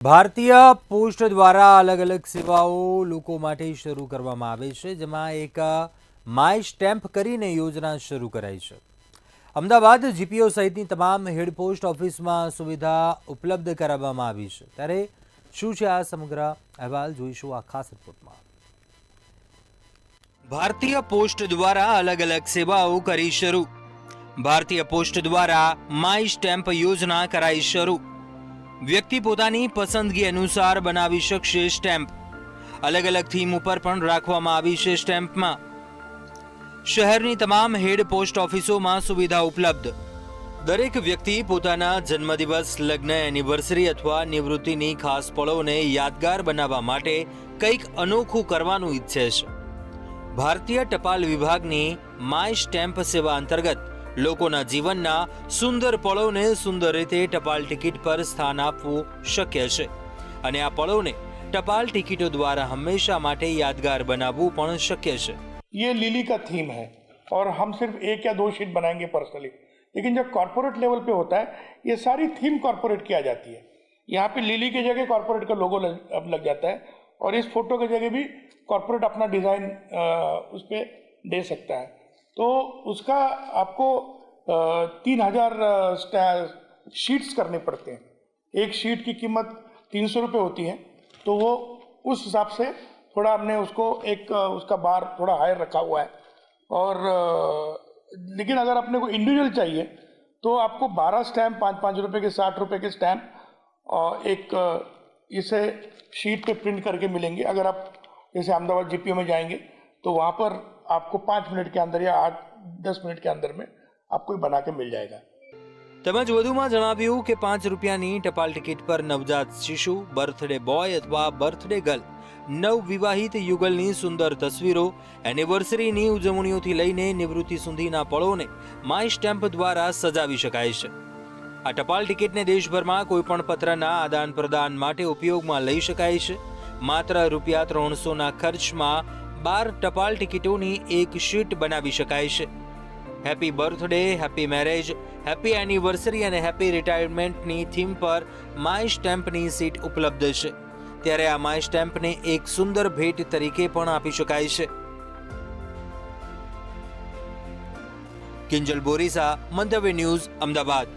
ભારતીય પોસ્ટ દ્વારા અલગ અલગ સેવાઓ લોકો માટે શરૂ કરવામાં આવે છે, જેમાં એક માય સ્ટેમ્પ કરીને યોજના શરૂ કરાઈ છે। અમદાવાદ જીપીઓ સહિતની તમામ હેડ પોસ્ટ ઓફિસમાં સુવિધા ઉપલબ્ધ કરાવવામાં આવી છે। ત્યારે શું છે આ સમગ્ર અહેવાલ, જોઈશું આ ખાસ રિપોર્ટમાં। ભારતીય પોસ્ટ દ્વારા અલગ અલગ સેવાઓ કરી શરૂ। ભારતીય પોસ્ટ દ્વારા માય સ્ટેમ્પ યોજના કરાઈ શરૂ। વ્યક્તિ પોતાની પસંદગી અનુસાર બનાવી શકશે સ્ટેમ્પ। અલગ અલગ થીમ ઉપર પણ રાખવામાં આવી છે સ્ટેમ્પમાં। શહેરની તમામ હેડ પોસ્ટ ઓફિસોમાં સુવિધા ઉપલબ્ધ। દરેક વ્યક્તિ પોતાના જન્મદિવસ, લગ્ન, એનિવર્સરી અથવા નિવૃત્તિની ખાસ પળોને યાદગાર બનાવવા માટે કંઈક અનોખું કરવાનું ઈચ્છે છે। ભારતીય ટપાલ વિભાગની માય સ્ટેમ્પ સેવા અંતર્ગત લોકોના જીવનના સુંદર પળોને સુંદર રીતે ટપાલ ટિકિટ પર સ્થાન આપવું શક્ય છે અને આ પળોને ટપાલ ટિકિટો દ્વારા હંમેશા માટે યાદગાર બનાવવું પણ શક્ય છે। ये लिली का थीम है और हम सिर्फ एक या दो शीट बनाएंगे पर्सनली, लेकिन जब कॉर्पोरेट लेवल पे होता है ये सारी थीम कॉर्पोरेट की आ जाती है। यहाँ पे लिली की जगह कॉर्पोरेट का लोगो अब लग जाता है और इस फोटो की जगह भी कॉर्पोरेट अपना डिज़ाइन उस पर दे सकता है। तो उसका आपको 3000 शीट्स करने पड़ते हैं। एक शीट की कीमत 300 रुपये होती है, तो वो उस हिसाब से थोड़ा हमने उसको एक उसका बार थोड़ा हायर रखा हुआ है। और लेकिन अगर अपने को इंडिविजुअल चाहिए तो आपको 12 स्टैम्प 5-5 रुपये के 60 रुपये के स्टैम्प और एक इसे शीट पे प्रिंट करके मिलेंगे। अगर आप जैसे अहमदाबाद जीपीओ में जाएंगे तो वहाँ पर आपको 5 मिनट के अंदर या 8-10 मिनट के अंदर में आपको बना के मिल जाएगा। તેમજ વધુમાં જણાવ્યું કે 5 રૂપિયાની ટપાલ ટિકિટ પર નવજાત શિશુ, બર્થડે બોય અથવા બર્થડે ગર્લ, નવવિવાહિત યુગલની સુંદર તસવીરો, એનિવર્સરીની ઉજવણીઓથી લઈને નિવૃત્તિ સુધીના પળોને માય સ્ટેમ્પ દ્વારા સજાવી શકાય છે। આ ટપાલ ટિકિટને દેશભરમાં કોઈપણ પત્રના આદાન પ્રદાન માટે ઉપયોગમાં લઈ શકાય છે। માત્ર ₹300ના ખર્ચમાં 12 ટપાલ ટિકિટોની એક શીટ બનાવી શકાય છે। Happy birthday, happy marriage, happy anniversary અને હેપી રિટાયરમેન્ટની થીમ પર માય સ્ટેમ્પની સીટ ઉપલબ્ધ છે। ત્યારે આ માય સ્ટેમ્પને એક સુંદર ભેટ તરીકે પણ આપી શકાય છે। કિંજલ બોરીસા, મંતવ્ય ન્યૂઝ, અમદાવાદ।